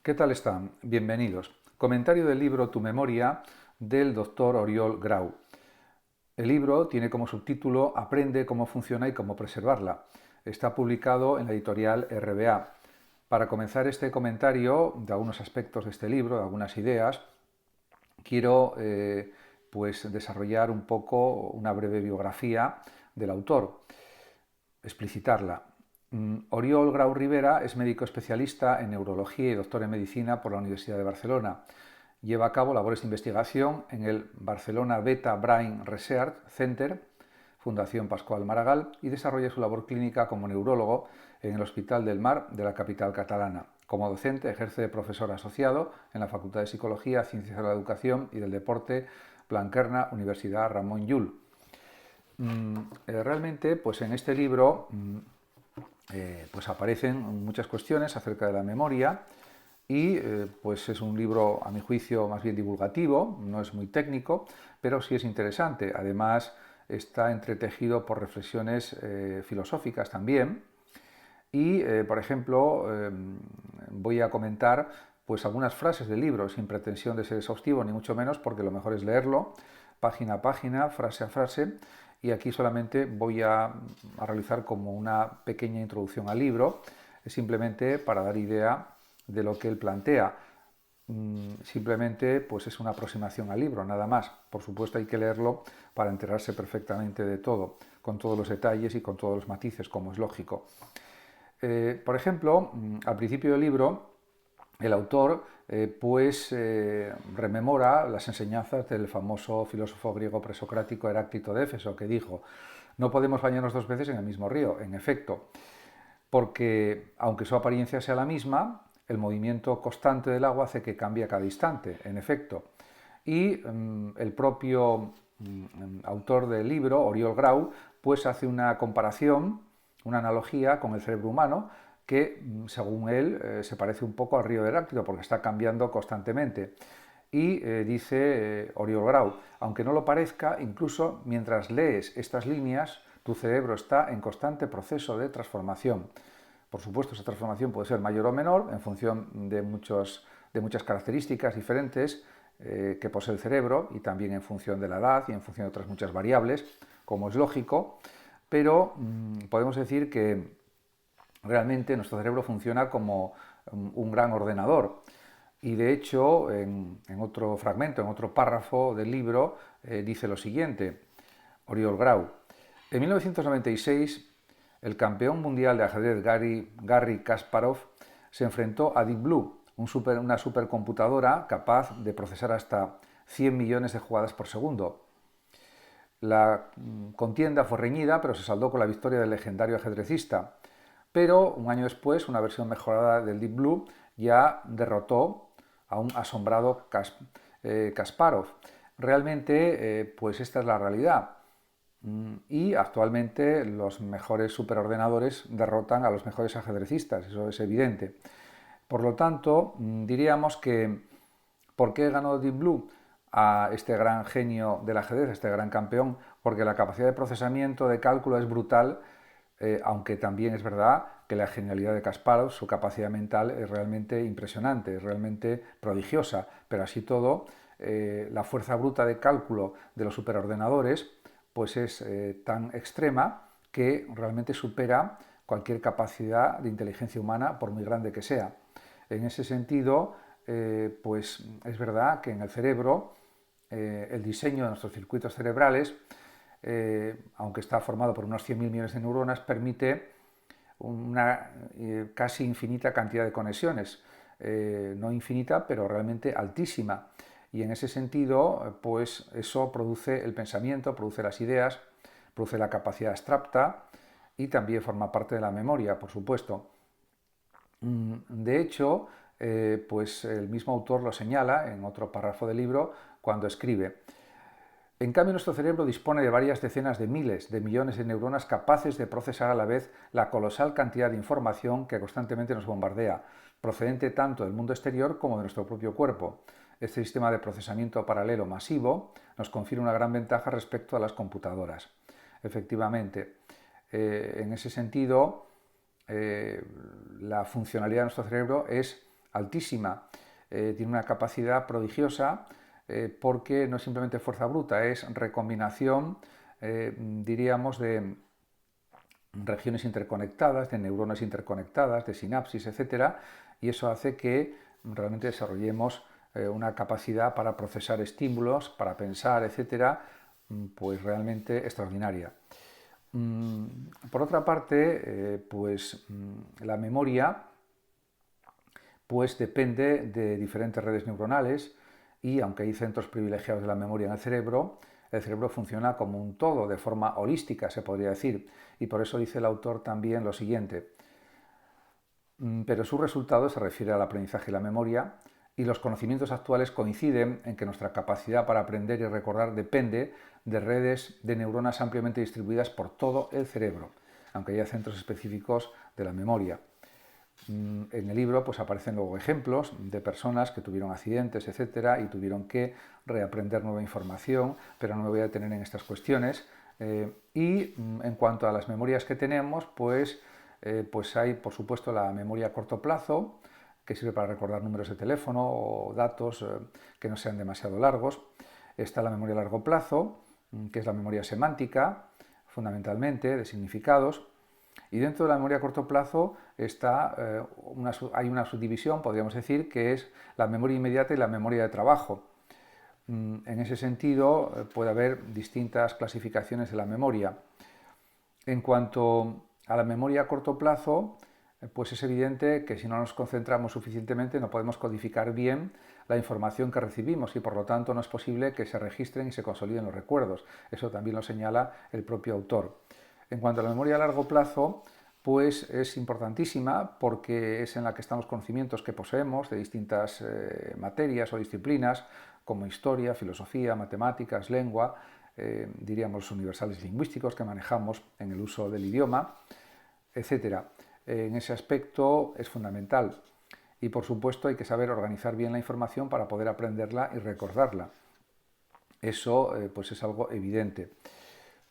¿Qué tal están? Bienvenidos. Comentario del libro Tu memoria del doctor Oriol Grau. El libro tiene como subtítulo Aprende cómo funciona y cómo preservarla. Está publicado en la editorial RBA. Para comenzar este comentario de algunos aspectos de este libro, de algunas ideas, quiero pues desarrollar un poco una breve biografía del autor, explicitarla. Oriol Grau Rivera es médico especialista en neurología y doctor en medicina por la Universidad de Barcelona. Lleva a cabo labores de investigación en el Barcelona Beta Brain Research Center, Fundación Pascual Maragall, y desarrolla su labor clínica como neurólogo en el Hospital del Mar de la capital catalana. Como docente ejerce de profesor asociado en la Facultad de Psicología, Ciencias de la Educación y del Deporte Blanquerna, Universidad Ramon Llull. Realmente, pues en este libro pues aparecen muchas cuestiones acerca de la memoria y pues es un libro, a mi juicio, más bien divulgativo, no es muy técnico, pero sí es interesante. Además, está entretejido por reflexiones filosóficas también. Y, por ejemplo, voy a comentar pues algunas frases del libro, sin pretensión de ser exhaustivo, ni mucho menos, porque lo mejor es leerlo, página a página, frase a frase, y aquí solamente voy a realizar como una pequeña introducción al libro, simplemente para dar idea de lo que él plantea. Simplemente pues es una aproximación al libro, nada más. Por supuesto hay que leerlo para enterarse perfectamente de todo, con todos los detalles y con todos los matices, como es lógico. Por ejemplo, al principio del libro, el autor rememora las enseñanzas del famoso filósofo griego presocrático Heráclito de Éfeso, que dijo: no podemos bañarnos dos veces en el mismo río. En efecto, porque aunque su apariencia sea la misma, el movimiento constante del agua hace que cambie a cada instante, en efecto. Y el propio autor del libro, Oriol Grau, pues hace una comparación, una analogía con el cerebro humano, que según él se parece un poco al río de Heráclito porque está cambiando constantemente. Y dice Oriol Grau: aunque no lo parezca, incluso mientras lees estas líneas, tu cerebro está en constante proceso de transformación. Por supuesto, esa transformación puede ser mayor o menor en función de muchas características diferentes que posee el cerebro, y también en función de la edad y en función de otras muchas variables, como es lógico, pero podemos decir que realmente nuestro cerebro funciona como un gran ordenador. Y de hecho, en otro fragmento, en otro párrafo del libro, dice lo siguiente, Oriol Grau: en 1996, el campeón mundial de ajedrez Garry Kasparov se enfrentó a Deep Blue, una supercomputadora capaz de procesar hasta 100 millones de jugadas por segundo. La contienda fue reñida, pero se saldó con la victoria del legendario ajedrecista. Pero un año después, una versión mejorada del Deep Blue ya derrotó a un asombrado Kasparov. Realmente, pues esta es la realidad. Y actualmente los mejores superordenadores derrotan a los mejores ajedrecistas, eso es evidente. Por lo tanto, diríamos que ¿por qué ganó Deep Blue a este gran genio del ajedrez, a este gran campeón? Porque la capacidad de procesamiento, de cálculo es brutal, aunque también es verdad que la genialidad de Kasparov, su capacidad mental es realmente impresionante, es realmente prodigiosa, pero así todo, la fuerza bruta de cálculo de los superordenadores pues es tan extrema que realmente supera cualquier capacidad de inteligencia humana, por muy grande que sea. En ese sentido, pues es verdad que en el cerebro el diseño de nuestros circuitos cerebrales, aunque está formado por unos 100.000 millones de neuronas, permite una casi infinita cantidad de conexiones. No infinita, pero realmente altísima. Y en ese sentido, pues eso produce el pensamiento, produce las ideas, produce la capacidad abstracta y también forma parte de la memoria, por supuesto. De hecho, pues el mismo autor lo señala en otro párrafo del libro cuando escribe: en cambio, nuestro cerebro dispone de varias decenas de miles de millones de neuronas capaces de procesar a la vez la colosal cantidad de información que constantemente nos bombardea, procedente tanto del mundo exterior como de nuestro propio cuerpo. Este sistema de procesamiento paralelo masivo nos confiere una gran ventaja respecto a las computadoras. Efectivamente, en ese sentido, la funcionalidad de nuestro cerebro es altísima, tiene una capacidad prodigiosa porque no es simplemente fuerza bruta, es recombinación, diríamos, de regiones interconectadas, de neuronas interconectadas, de sinapsis, etcétera, y eso hace que realmente desarrollemos una capacidad para procesar estímulos, para pensar, etcétera, pues realmente extraordinaria. Por otra parte, la memoria pues depende de diferentes redes neuronales y aunque hay centros privilegiados de la memoria en el cerebro funciona como un todo, de forma holística, se podría decir, y por eso dice el autor también lo siguiente: pero su resultado se refiere al aprendizaje y la memoria, y los conocimientos actuales coinciden en que nuestra capacidad para aprender y recordar depende de redes de neuronas ampliamente distribuidas por todo el cerebro, aunque haya centros específicos de la memoria. En el libro pues aparecen luego ejemplos de personas que tuvieron accidentes, etcétera, y tuvieron que reaprender nueva información, pero no me voy a detener en estas cuestiones. En cuanto a las memorias que tenemos, pues hay, por supuesto, la memoria a corto plazo, que sirve para recordar números de teléfono o datos que no sean demasiado largos. Está la memoria a largo plazo, que es la memoria semántica, fundamentalmente, de significados. Y dentro de la memoria a corto plazo hay una subdivisión, podríamos decir, que es la memoria inmediata y la memoria de trabajo. En ese sentido, puede haber distintas clasificaciones de la memoria. En cuanto a la memoria a corto plazo, pues es evidente que si no nos concentramos suficientemente no podemos codificar bien la información que recibimos y por lo tanto no es posible que se registren y se consoliden los recuerdos. Eso también lo señala el propio autor. En cuanto a la memoria a largo plazo, pues es importantísima porque es en la que están los conocimientos que poseemos de distintas materias o disciplinas como historia, filosofía, matemáticas, lengua, diríamos los universales lingüísticos que manejamos en el uso del idioma, etc. En ese aspecto es fundamental y por supuesto hay que saber organizar bien la información para poder aprenderla y recordarla. Eso pues es algo evidente.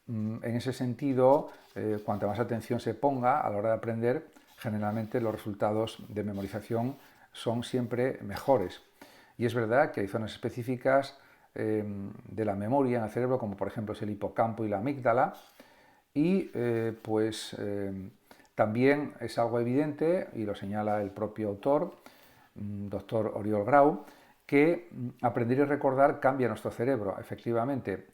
En ese sentido, cuanta más atención se ponga a la hora de aprender, generalmente los resultados de memorización son siempre mejores. Y es verdad que hay zonas específicas de la memoria en el cerebro, como por ejemplo es el hipocampo y la amígdala, y también es algo evidente, y lo señala el propio autor, doctor Oriol Grau, que aprender y recordar cambia nuestro cerebro, efectivamente,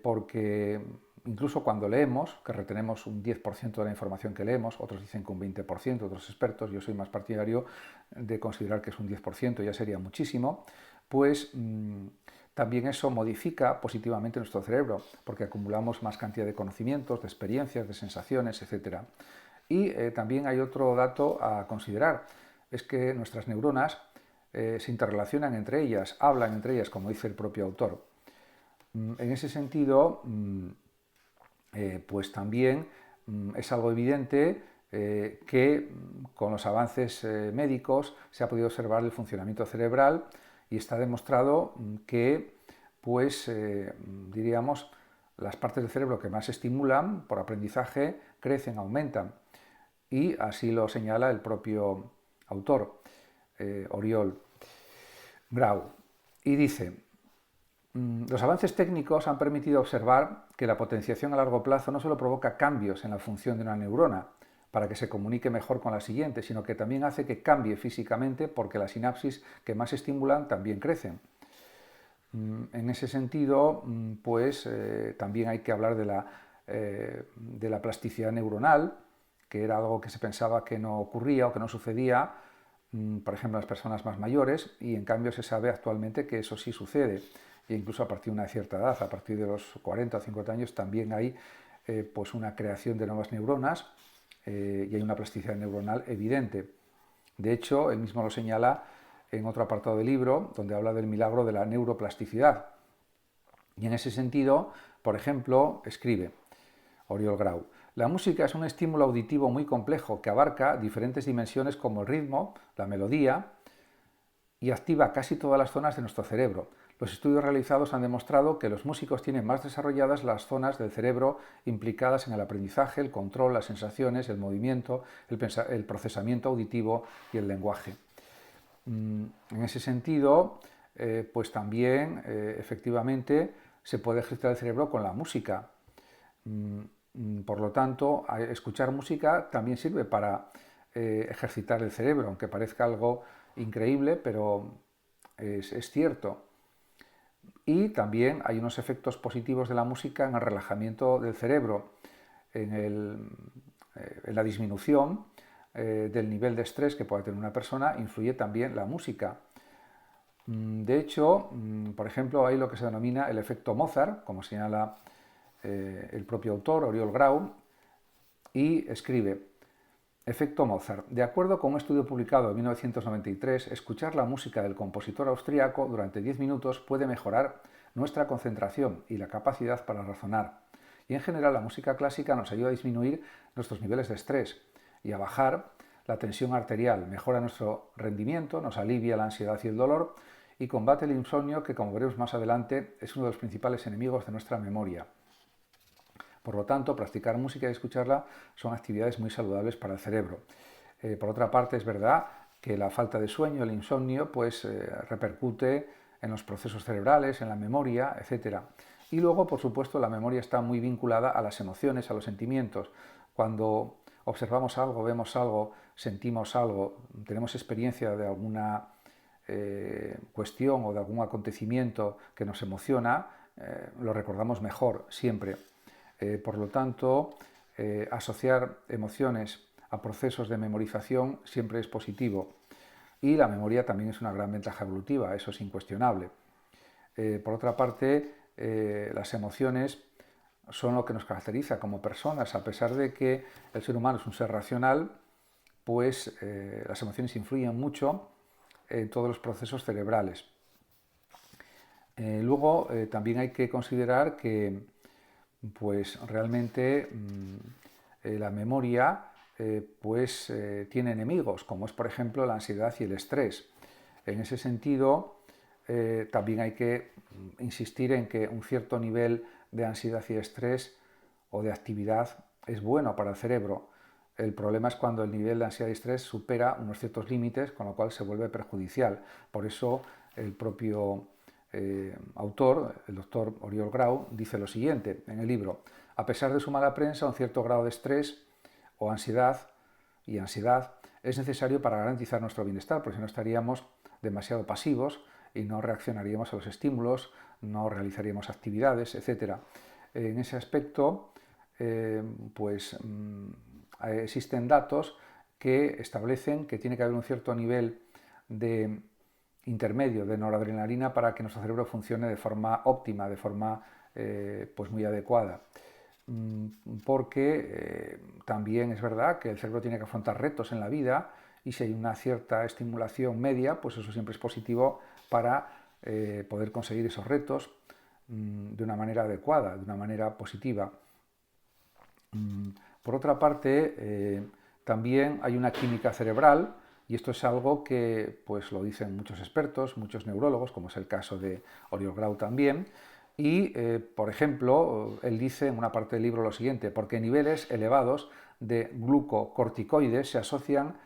porque incluso cuando leemos, que retenemos un 10% de la información que leemos, otros dicen que un 20%, otros expertos, yo soy más partidario de considerar que es un 10%, ya sería muchísimo, pues también eso modifica positivamente nuestro cerebro, porque acumulamos más cantidad de conocimientos, de experiencias, de sensaciones, etc. Y también hay otro dato a considerar, es que nuestras neuronas se interrelacionan entre ellas, hablan entre ellas, como dice el propio autor. En ese sentido, pues también es algo evidente que con los avances médicos se ha podido observar el funcionamiento cerebral y está demostrado que, pues, diríamos, las partes del cerebro que más se estimulan por aprendizaje crecen, aumentan. Y así lo señala el propio autor, Oriol Grau. Y dice: los avances técnicos han permitido observar que la potenciación a largo plazo no solo provoca cambios en la función de una neurona para que se comunique mejor con la siguiente, sino que también hace que cambie físicamente porque las sinapsis que más estimulan también crecen. En ese sentido, pues también hay que hablar de la plasticidad neuronal, que era algo que se pensaba que no ocurría o que no sucedía, por ejemplo, en las personas más mayores, y en cambio se sabe actualmente que eso sí sucede. E incluso a partir de una cierta edad, a partir de los 40 o 50 años, también hay pues una creación de nuevas neuronas y hay una plasticidad neuronal evidente. De hecho, él mismo lo señala en otro apartado del libro, donde habla del milagro de la neuroplasticidad. Y en ese sentido, por ejemplo, escribe Oriol Grau: la música es un estímulo auditivo muy complejo que abarca diferentes dimensiones como el ritmo, la melodía, y activa casi todas las zonas de nuestro cerebro. Los estudios realizados han demostrado que los músicos tienen más desarrolladas las zonas del cerebro implicadas en el aprendizaje, el control, las sensaciones, el movimiento, el procesamiento auditivo y el lenguaje. En ese sentido, pues también efectivamente se puede ejercitar el cerebro con la música. Por lo tanto, escuchar música también sirve para ejercitar el cerebro, aunque parezca algo increíble, pero es cierto. Y también hay unos efectos positivos de la música en el relajamiento del cerebro, en la disminución del nivel de estrés que pueda tener una persona, influye también la música. De hecho, por ejemplo, hay lo que se denomina el efecto Mozart, como señala el propio autor, Oriol Grau, y escribe: efecto Mozart. De acuerdo con un estudio publicado en 1993, escuchar la música del compositor austríaco durante 10 minutos puede mejorar nuestra concentración y la capacidad para razonar. Y en general la música clásica nos ayuda a disminuir nuestros niveles de estrés y a bajar la tensión arterial, mejora nuestro rendimiento, nos alivia la ansiedad y el dolor y combate el insomnio, que, como veremos más adelante, es uno de los principales enemigos de nuestra memoria. Por lo tanto, practicar música y escucharla son actividades muy saludables para el cerebro. Por otra parte, es verdad que la falta de sueño, el insomnio, pues repercute en los procesos cerebrales, en la memoria, etc. Y luego, por supuesto, la memoria está muy vinculada a las emociones, a los sentimientos. Cuando observamos algo, vemos algo, sentimos algo, tenemos experiencia de alguna cuestión o de algún acontecimiento que nos emociona, lo recordamos mejor siempre. Por lo tanto, asociar emociones a procesos de memorización siempre es positivo. Y la memoria también es una gran ventaja evolutiva, eso es incuestionable. Por otra parte, las emociones son lo que nos caracteriza como personas. A pesar de que el ser humano es un ser racional, pues las emociones influyen mucho en todos los procesos cerebrales. Luego, también hay que considerar que pues realmente la memoria tiene enemigos, como es por ejemplo la ansiedad y el estrés. En ese sentido, también hay que insistir en que un cierto nivel de ansiedad y estrés o de actividad es bueno para el cerebro. El problema es cuando el nivel de ansiedad y estrés supera unos ciertos límites, con lo cual se vuelve perjudicial. Por eso el propio autor, el doctor Oriol Grau, dice lo siguiente en el libro: a pesar de su mala prensa, un cierto grado de estrés o ansiedad es necesario para garantizar nuestro bienestar, porque si no estaríamos demasiado pasivos y no reaccionaríamos a los estímulos, no realizaríamos actividades, etc. En ese aspecto, existen datos que establecen que tiene que haber un cierto nivel de intermedio de noradrenalina para que nuestro cerebro funcione de forma óptima, de forma muy adecuada. Porque también es verdad que el cerebro tiene que afrontar retos en la vida, y si hay una cierta estimulación media, pues eso siempre es positivo para poder conseguir esos retos de una manera adecuada, de una manera positiva. Por otra parte, también hay una química cerebral, y esto es algo que pues lo dicen muchos expertos, muchos neurólogos, como es el caso de Oriol Grau también. Y, por ejemplo, él dice en una parte del libro lo siguiente: porque niveles elevados de glucocorticoides se asocian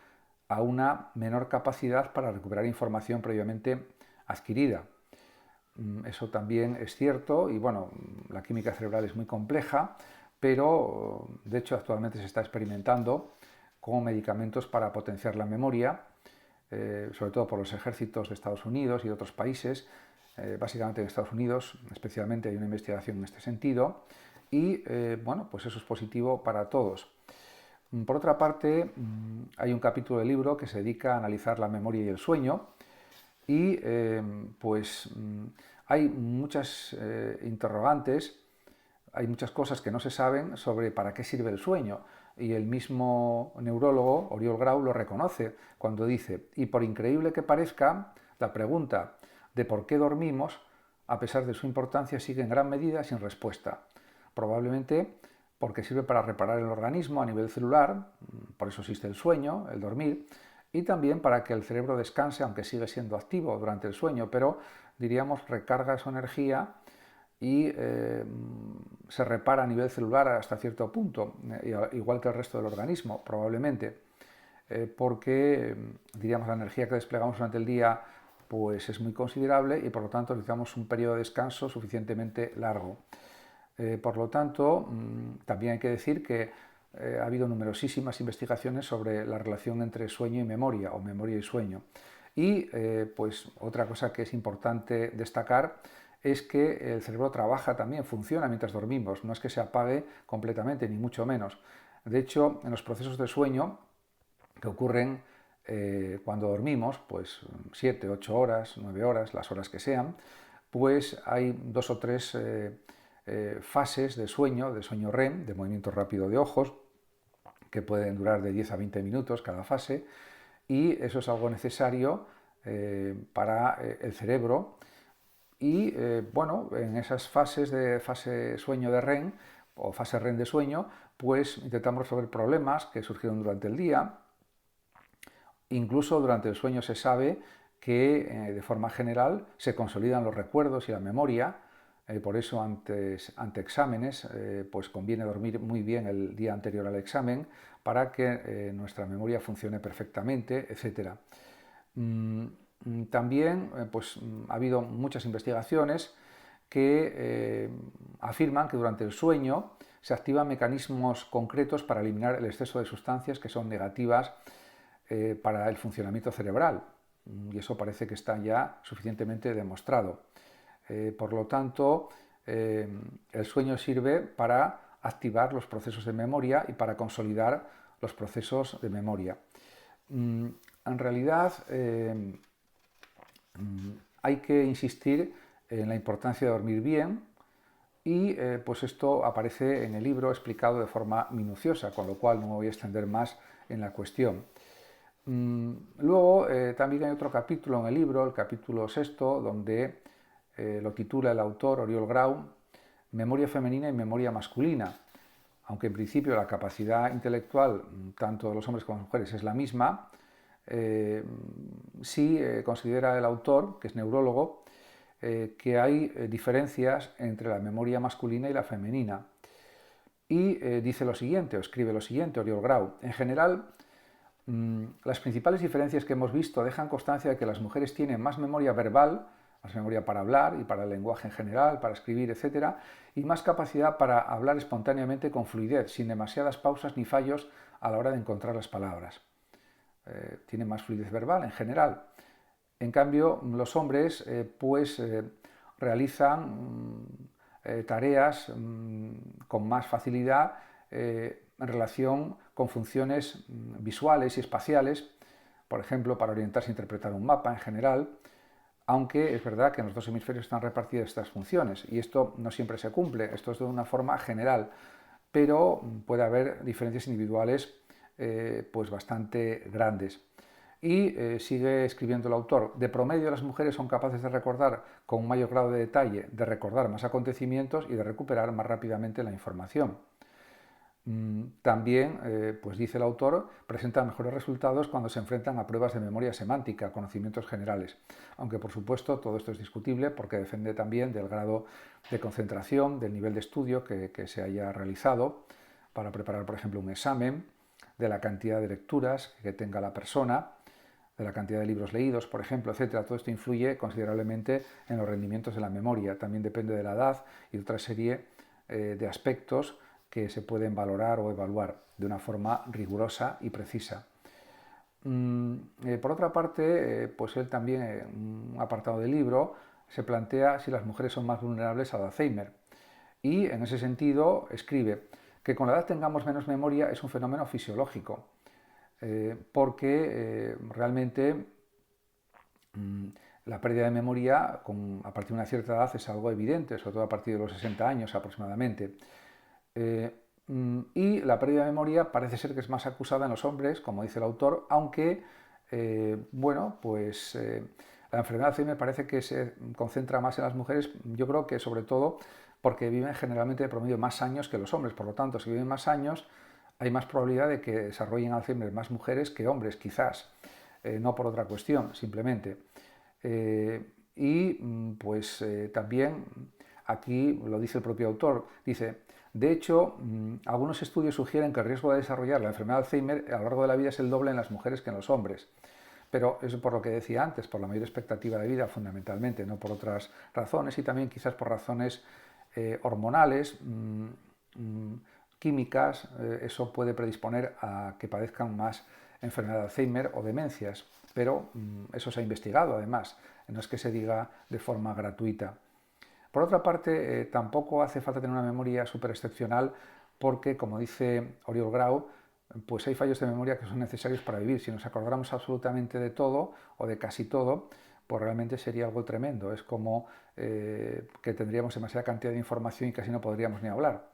a una menor capacidad para recuperar información previamente adquirida. Eso también es cierto, y bueno, la química cerebral es muy compleja, pero de hecho actualmente se está experimentando con medicamentos para potenciar la memoria, sobre todo por los ejércitos de Estados Unidos y de otros países. Básicamente en Estados Unidos especialmente hay una investigación en este sentido, y pues eso es positivo para todos. Por otra parte, hay un capítulo del libro que se dedica a analizar la memoria y el sueño, y hay muchas interrogantes, hay muchas cosas que no se saben sobre para qué sirve el sueño, y el mismo neurólogo Oriol Grau lo reconoce cuando dice: y por increíble que parezca, la pregunta de por qué dormimos, a pesar de su importancia, sigue en gran medida sin respuesta. Probablemente porque sirve para reparar el organismo a nivel celular, por eso existe el sueño, el dormir, y también para que el cerebro descanse, aunque sigue siendo activo durante el sueño, pero diríamos recarga su energía y se repara a nivel celular hasta cierto punto, igual que el resto del organismo, probablemente. porque, diríamos, la energía que desplegamos durante el día pues es muy considerable y por lo tanto necesitamos un periodo de descanso suficientemente largo. Por lo tanto, también hay que decir que ha habido numerosísimas investigaciones sobre la relación entre sueño y memoria, o memoria y sueño. Y pues otra cosa que es importante destacar es que el cerebro trabaja también, funciona mientras dormimos, no es que se apague completamente, ni mucho menos. De hecho, en los procesos de sueño que ocurren cuando dormimos, pues 7, 8 horas, 9 horas, las horas que sean, pues hay 2 o 3 fases de sueño REM, de movimiento rápido de ojos, que pueden durar de 10 a 20 minutos cada fase, y eso es algo necesario para el cerebro. Y bueno, en esas fases de fase sueño de REM o fase REM de sueño, pues intentamos resolver problemas que surgieron durante el día. Incluso durante el sueño se sabe que de forma general se consolidan los recuerdos y la memoria. Por eso ante exámenes pues conviene dormir muy bien el día anterior al examen para que nuestra memoria funcione perfectamente, etc. También pues, ha habido muchas investigaciones que afirman que durante el sueño se activan mecanismos concretos para eliminar el exceso de sustancias que son negativas para el funcionamiento cerebral, y eso parece que está ya suficientemente demostrado. Por lo tanto, el sueño sirve para activar los procesos de memoria y para consolidar los procesos de memoria. En realidad, hay que insistir en la importancia de dormir bien y pues esto aparece en el libro explicado de forma minuciosa, con lo cual no me voy a extender más en la cuestión. Luego también hay otro capítulo en el libro, el capítulo 6, donde lo titula el autor Oriol Grau, Memoria femenina y memoria masculina. Aunque en principio la capacidad intelectual tanto de los hombres como de las mujeres es la misma, sí considera el autor, que es neurólogo, que hay diferencias entre la memoria masculina y la femenina. Y dice lo siguiente, o escribe lo siguiente, Oriol Grau. En general, las principales diferencias que hemos visto dejan constancia de que las mujeres tienen más memoria verbal, más memoria para hablar y para el lenguaje en general, para escribir, etc., y más capacidad para hablar espontáneamente con fluidez, sin demasiadas pausas ni fallos a la hora de encontrar las palabras. Tienen más fluidez verbal en general. En cambio, los hombres pues realizan tareas con más facilidad en relación con funciones visuales y espaciales, por ejemplo, para orientarse e interpretar un mapa en general, aunque es verdad que en los dos hemisferios están repartidas estas funciones y esto no siempre se cumple, esto es de una forma general, pero puede haber diferencias individuales pues bastante grandes. Y sigue escribiendo el autor, de promedio las mujeres son capaces de recordar con un mayor grado de detalle, de recordar más acontecimientos y de recuperar más rápidamente la información. También, pues dice el autor, presentan mejores resultados cuando se enfrentan a pruebas de memoria semántica, conocimientos generales. Aunque, por supuesto, todo esto es discutible porque depende también del grado de concentración, del nivel de estudio que se haya realizado para preparar, por ejemplo, un examen, de la cantidad de lecturas que tenga la persona, de la cantidad de libros leídos, por ejemplo, etcétera. Todo esto influye considerablemente en los rendimientos de la memoria. También depende de la edad y de otra serie de aspectos que se pueden valorar o evaluar de una forma rigurosa y precisa. Por otra parte, pues él también, en un apartado del libro, se plantea si las mujeres son más vulnerables al Alzheimer. Y en ese sentido escribe que con la edad tengamos menos memoria es un fenómeno fisiológico, porque realmente la pérdida de memoria a partir de una cierta edad es algo evidente, sobre todo a partir de los 60 años aproximadamente. Y la pérdida de memoria parece ser que es más acusada en los hombres, como dice el autor, aunque, bueno, pues la enfermedad de Alzheimer parece que se concentra más en las mujeres, yo creo que sobre todo porque viven generalmente de promedio más años que los hombres, por lo tanto, si viven más años, hay más probabilidad de que desarrollen Alzheimer más mujeres que hombres, quizás, no por otra cuestión, simplemente. Y pues también aquí lo dice el propio autor, dice, De hecho, algunos estudios sugieren que el riesgo de desarrollar la enfermedad de Alzheimer a lo largo de la vida es el doble en las mujeres que en los hombres. Pero eso por lo que decía antes, por la mayor expectativa de vida fundamentalmente, no por otras razones, y también quizás por razones hormonales, químicas. Eso puede predisponer a que padezcan más enfermedad de Alzheimer o demencias, pero eso se ha investigado además, no es que se diga de forma gratuita. Por otra parte, tampoco hace falta tener una memoria súper excepcional porque, como dice Oriol Grau, pues hay fallos de memoria que son necesarios para vivir. Si nos acordáramos absolutamente de todo o de casi todo, pues realmente sería algo tremendo. Es como que tendríamos demasiada cantidad de información y casi no podríamos ni hablar,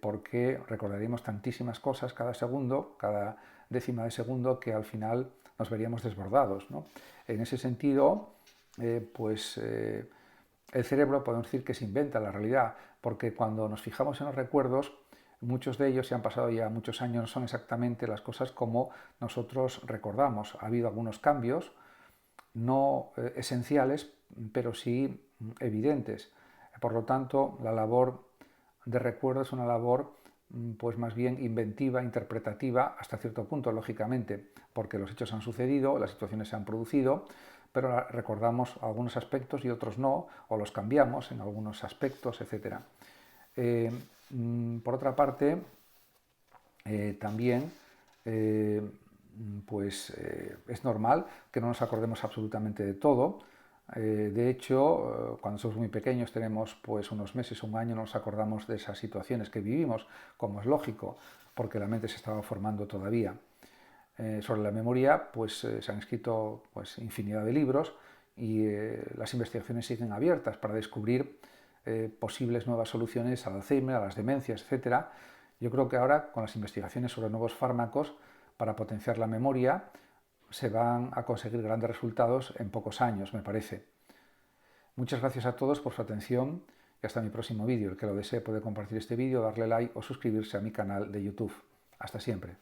porque recordaríamos tantísimas cosas cada segundo, cada décima de segundo, que al final nos veríamos desbordados, ¿no? En ese sentido, el cerebro podemos decir que se inventa la realidad, porque cuando nos fijamos en los recuerdos, muchos de ellos, se han pasado ya muchos años, no son exactamente las cosas como nosotros recordamos. Ha habido algunos cambios, no esenciales, pero sí evidentes. Por lo tanto, la labor de recuerdo es una labor pues más bien inventiva, interpretativa, hasta cierto punto, lógicamente, porque los hechos han sucedido, las situaciones se han producido, pero recordamos algunos aspectos y otros no, o los cambiamos en algunos aspectos, etc. Por otra parte, también es normal que no nos acordemos absolutamente de todo. De hecho, cuando somos muy pequeños, tenemos pues unos meses o un año, no nos acordamos de esas situaciones que vivimos, como es lógico, porque la mente se estaba formando todavía. Sobre la memoria, pues se han escrito pues infinidad de libros y las investigaciones siguen abiertas para descubrir posibles nuevas soluciones al Alzheimer, a las demencias, etc. Yo creo que ahora, con las investigaciones sobre nuevos fármacos para potenciar la memoria, se van a conseguir grandes resultados en pocos años, me parece. Muchas gracias a todos por su atención y hasta mi próximo vídeo. El que lo desee puede compartir este vídeo, darle like o suscribirse a mi canal de YouTube. Hasta siempre.